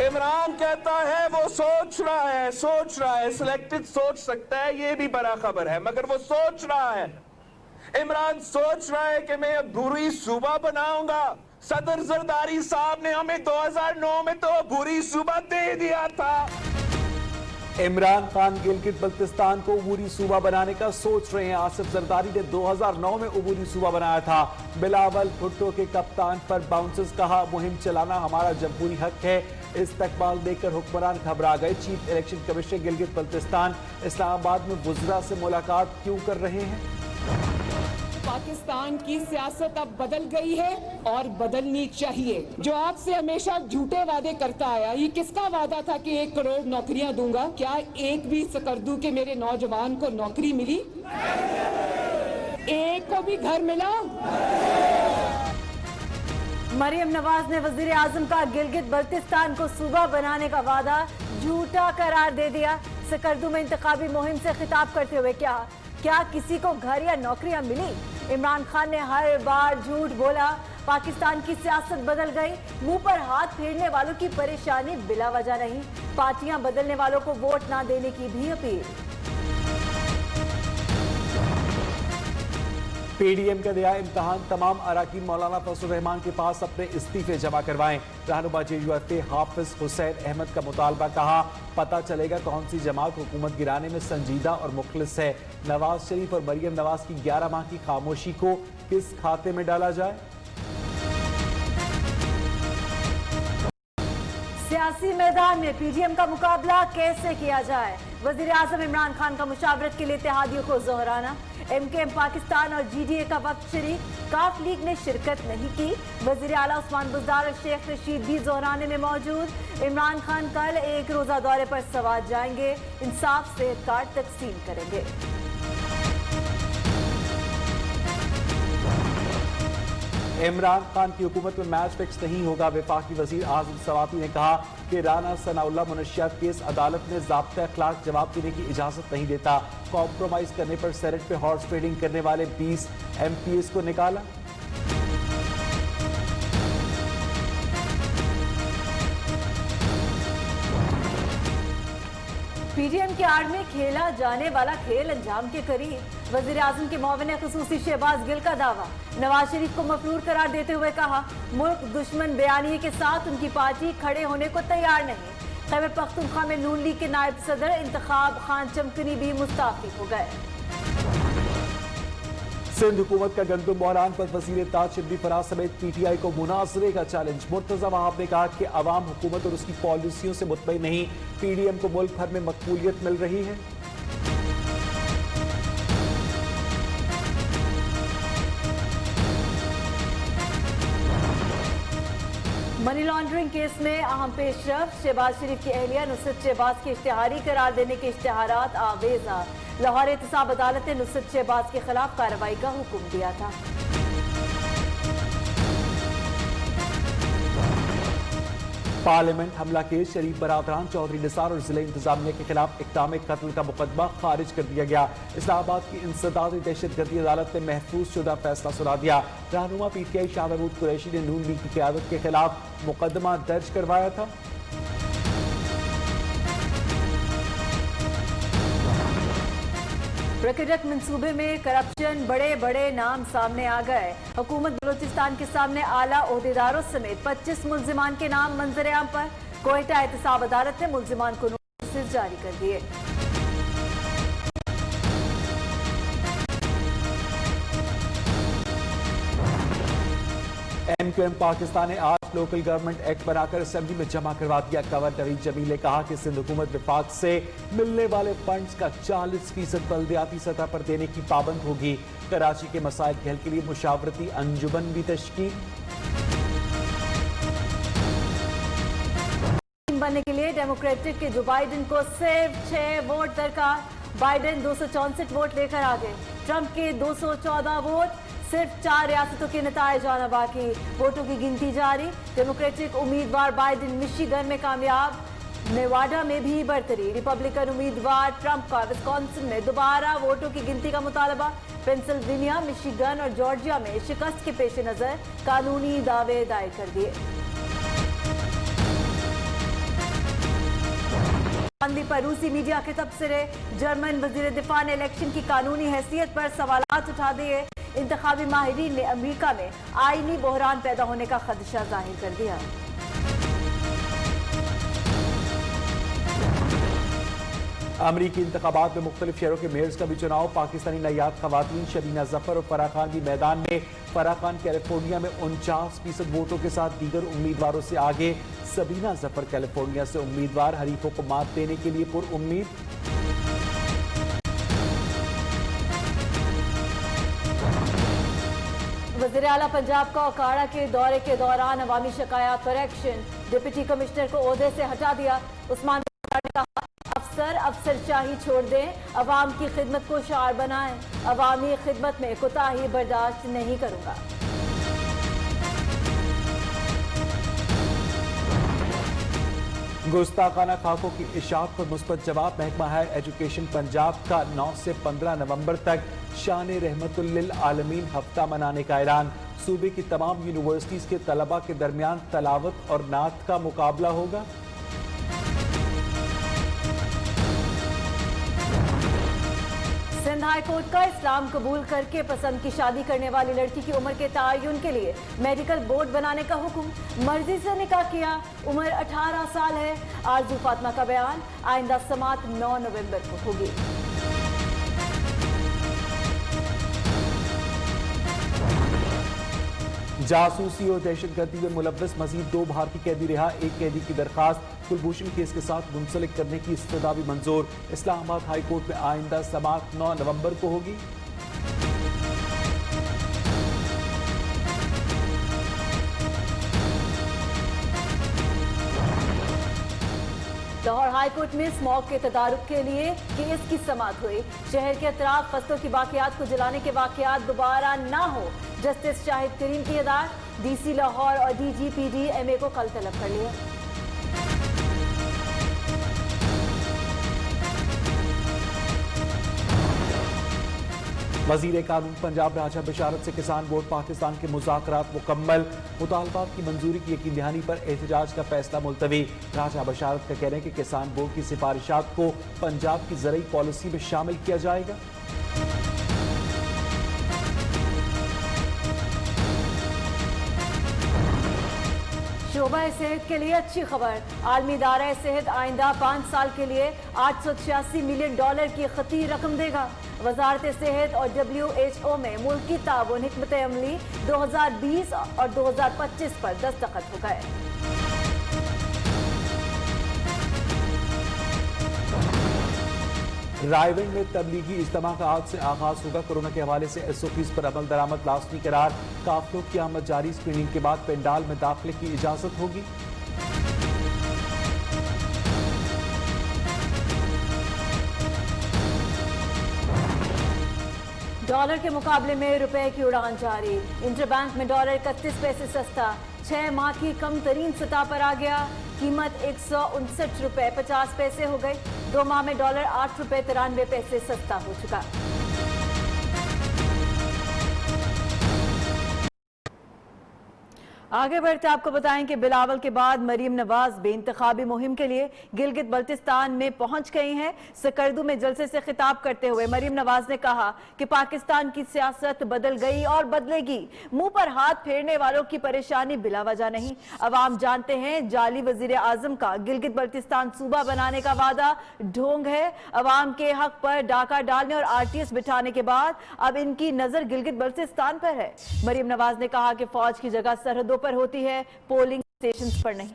इमरान कहता है वो सोच रहा है, सिलेक्टेड सोच सकता है, ये भी बड़ा खबर है, मगर वो सोच रहा है। इमरान सोच रहा है कि मैं बुरी सूबा बनाऊंगा। सदर जरदारी साहब ने हमें 2009 में तो बुरी सूबा दे दिया था। इमरान खान गिलगित बल्तिस्तान को अबूरी सूबा बनाने का सोच रहे हैं। आसिफ जरदारी ने 2009 में अबूरी सूबा बनाया था। बिलावल भुट्टो के कप्तान पर बाउंसर्स कहा, मुहिम चलाना हमारा जमहूरी हक है। इस्तकबाल देकर हुक्मरान घबरा गए। Chief election commissioner Gilgit Baltistan Islamabad में वुज़रा से मुलाकात क्यों कर रहे हैं? पाकिस्तान की सियासत अब बदल गई है और बदलनी चाहिए। जो आपसे हमेशा झूठे वादे करता आया, ये किसका वादा था कि 1 करोड़ नौकरियां दूंगा? क्या एक भी सकरदू के मेरे नौजवान को नौकरी मिली? एक को भी घर मिला? मरियम नवाज ने वजीर आजम का गिलगित बल्तिस्तान को सूबा बनाने का वादा झूठा करार दे दिया। सकरदू में इंतखाबी मुहिम से खिताब करते हुए क्या किसी को घर या नौकरियां मिली? इमरान खान ने हर बार झूठ बोला। पाकिस्तान की सियासत बदल गई। मुंह पर हाथ फेरने वालों की परेशानी बिला वजह नहीं। पार्टियां बदलने वालों को वोट ना देने की भी अपील। पीडीएम का नया इम्तहान, तमाम अराकीन मौलाना फजल रहमान के पास अपने इस्तीफे जमा करवाएं। रहनुमा JUF हाफिज हुसैन अहमद का मुतालबा, कहा पता चलेगा कौन सी जमात हुकूमत गिराने में संजीदा और मुखलिस है। नवाज शरीफ और मरियम नवाज की 11 माह की खामोशी को किस खाते में डाला जाए? सियासी मैदान में पीडीएम का मुकाबला कैसे किया जाए? वजीर आजम इमरान खान का मुशावरत के लिए इत्तेहादियों को जोहराना। MKM पाकिस्तान और GDA का वक्त शरीक। काफ लीग ने शिरकत नहीं की। वजीर आला उस्मान बुज़दार और शेख रशीद भी जोहराने में मौजूद। इमरान खान कल 1 रोजा दौरे पर सवात जाएंगे। इंसाफ सेहत कार्ड तकसीम करेंगे। इमरान खान की हुकूमत में मैच फिक्स नहीं होगा। वफाकी वजीर आजम सवाती ने कहा कि राना सनाउल्लाह मुनशियात केस अदालत ने ज़ाब्ता अखलाक जवाब देने की इजाजत नहीं देता। कॉम्प्रोमाइज करने पर सेनेट पे हॉर्स ट्रेडिंग करने वाले 20 MPs को निकाला। पीडीएम की आड़ में खेला जाने वाला खेल अंजाम के करीब। वजीर आजम के मुआविन खुसूसी शहबाज गिल का दावा। नवाज शरीफ को मफरूर करार देते हुए कहा, मुल्क दुश्मन बयानिए के साथ उनकी पार्टी खड़े होने को तैयार नहीं। खैबर पख्तूनख्वा में नून लीग के नायब सदर इंतखाब खान चमकनी भी मुस्ताफी हो गए। सिंध हुकूमत का गंदम बहरान पर वजीर ताज शिबली फराज समेत PTI को मुनाजरे का चैलेंज। मुर्तजा वहाब ने कहा कि अवाम हुकूमत और उसकी पॉलिसियों से मुतमईन नहीं। PDM को मुल्क भर में मकबूलियत मिल रही है। मनी लॉन्ड्रिंग केस में अहम पेशरफ। शहबाज शरीफ की अहलिया नुसरत शहबाज के इश्तिहारी करार देने के इश्तिहारात आवेजा। लाहौर एहतसाब अदालत ने नुसरत शहबाज के खिलाफ कार्रवाई का हुक्म दिया था। पार्लियामेंट हमला केस, शरीफ बरादरान चौधरी निसार और जिला इंतजामिया के खिलाफ इक़दाम कत्ल का मुकदमा खारिज कर दिया गया। इस्लामाबाद की इंसदादी दहशतगर्दी अदालत ने महफूज शुदा फैसला सुना दिया। रहनुमा PTI शाह महमूद कुरैशी ने नून लीग की क़यादत के खिलाफ मुकदमा दर्ज करवाया था। प्रकटक मंसूबे में करप्शन, बड़े बड़े नाम सामने आ गए। हुकूमत बलोचिस्तान के सामने आला ओहदेदारों समेत 25 मुल्जिमान के नाम मंजर-ए-आम पर। कोयटा एहतसाब अदालत ने मुल्जिमान को नोटिस जारी कर दिए। MKM पाकिस्तान ने आज लोकल गवर्नमेंट एक्ट बनाकर असेंबली में जमा करवा दिया। गवर्नर नवीद जमील ने कहा कि सिंध हुकूमत विफाक से मिलने वाले फंड्स का 40% बल्दियाती सतह पर देने की पाबंद होगी। कराची के मसाइल के हल के लिए मुशावरती अंजुमन भी तश्कील। बनने के लिए डेमोक्रेटिक के जो बाइडेन को सिर्फ 6 वोट दरकार। बाइडेन 264 वोट लेकर आगे। ट्रंप के 214 वोट। सिर्फ 4 रियासतों के नतायज आना बाकी। वोटों की गिनती जारी। डेमोक्रेटिक उम्मीदवार बाइडेन मिशिगन में कामयाब। नेवाडा में भी बढ़तरी। रिपब्लिकन उम्मीदवार ट्रंप का विस्कॉन्सिन में दोबारा वोटों की गिनती का मुतालबा। पेंसिल्वेनिया, मिशिगन और जॉर्जिया में शिकस्त के पेश नजर कानूनी दावे दायर कर दिए। बंदी पर रूसी मीडिया के तबसरे। जर्मन वजीर दिफा ने इलेक्शन की कानूनी हैसियत पर सवालात उठा दिए। इंतखाबी माहिरीन ने अमेरिका में आईनी बहरान पैदा होने का खदशा जाहिर कर दिया। अमरीकी इंतखाबात में मुख्तलिफ शहरों के मेयर्स का भी चुनाव। पाकिस्तानी नायाब खवातीन शबीना जफर और फराह खान भी मैदान में। फराह खान कैलिफोर्निया में 49% वोटों के साथ दीगर उम्मीदवारों से आगे। सबीना जफर कैलिफोर्निया से उम्मीदवार, हरीफों को मात देने के लिए पुरउम्मीद। वज़ीर आला पंजाब का ओकाड़ा के दौरे के दौरान अवामी शिकायत पर एक्शन। डिप्टी कमिश्नर को ओहदे से हटा दिया। उस्मान ने कहा, अफसरशाही छोड़ दें, अवाम की खिदमत को शार बनाएं। अवामी खिदमत में कोताही बर्दाश्त नहीं करूंगा। गुस्ताखाना खाकों की इशाअत पर मुस्बत जवाब। महकमा हायर एजुकेशन पंजाब का 9 से 15 नवंबर तक शान रहमतुल लिल आलमीन हफ्ता मनाने का ऐलान। सूबे की तमाम यूनिवर्सिटीज के तलबा के दरमियान तलावत और नात का मुकाबला होगा। सिंध हाई कोर्ट का इस्लाम कबूल करके पसंद की शादी करने वाली लड़की की उम्र के तयन के लिए मेडिकल बोर्ड बनाने का हुक्म। मर्जी से निकाह किया, उम्र 18 साल है। आरजू फातिमा का बयान, आइंदा समात 9 नवंबर को होगी। जासूसी और दहशतगर्दी में मुलव्वस मजीद 2 भारतीय कैदी रिहा। एक कैदी की दरखास्त कुलभूषण केस के साथ मुंसलिक करने की इस्तदा भी मंजूर। इस्लामाबाद हाई कोर्ट में आइंदा समाअत 9 नवंबर को होगी। लाहौर हाई कोर्ट में स्मॉग के तदारुक के लिए केस की समाअत हुई। शहर के अतराफ फसलों की बाकियात को जलाने के वाकयात दोबारा ना हो, जस्टिस शाहिद करीम की हिदायत। डीसी लाहौर और डीजीपीडी एमए को कल तलब कर लिया। वजीर कानून पंजाब राजा बशारत से किसान बोर्ड पाकिस्तान के मुज़ाकरात मुकम्मल। मुतालबात की मंजूरी की यकीन दहानी पर एहतजाज का फैसला मुलतवी। राजा बशारत का कहना है कि किसान बोर्ड की सिफारिशात को पंजाब की ज़रूरी पॉलिसी में शामिल किया जाएगा। शोबा सेहत के लिए अच्छी खबर। आलमी इदारा सेहत आइंदा 5 साल के लिए $886 मिलियन की खती रकम देगा। वजारत सेहत और WHO में मुल्की ताउन हिकमत अमली 2020 और 2025 पर दस्तखत हो गए। रायगंज में तबलीगी इज्तिमा का आज से आगाज होगा। कोरोना के हवाले से SOPs पर अमल दरामद लाजमी करार। काफिलों की आमद जारी। स्क्रीनिंग के बाद पेंडाल में दाखिले की इजाजत होगी। डॉलर के मुकाबले में रुपए की उड़ान जारी। इंटरबैंक में डॉलर 31 पैसे सस्ता। 6 माह की कम तरीन सतह पर आ गया। कीमत 159 रुपए 50 पैसे हो गई। 2 माह में डॉलर 8 रुपए 93 पैसे सस्ता हो चुका। आगे बढ़ते आपको बताएं कि बिलावल के बाद मरीम नवाज बेइंतखाबी मुहिम के लिए गिलगित बल्तिस्तान में पहुंच गई हैं। सकर्दू में जलसे से खिताब करते हुए मरीम नवाज ने कहा कि पाकिस्तान की सियासत बदल गई और बदलेगी। मुंह पर हाथ फेरने वालों की परेशानी बिला वजह नहीं। अवाम जानते हैं जाली वजीर आजम का गिलगित बल्तिस्तान सूबा बनाने का वादा ढोंग है। अवाम के हक पर डाका डालने और RTS बिठाने के बाद अब इनकी नजर गिलगित बल्तिस्तान पर है। मरीम नवाज ने कहा कि फौज की जगह सरहदों पर होती है, पोलिंग स्टेशंस पर नहीं।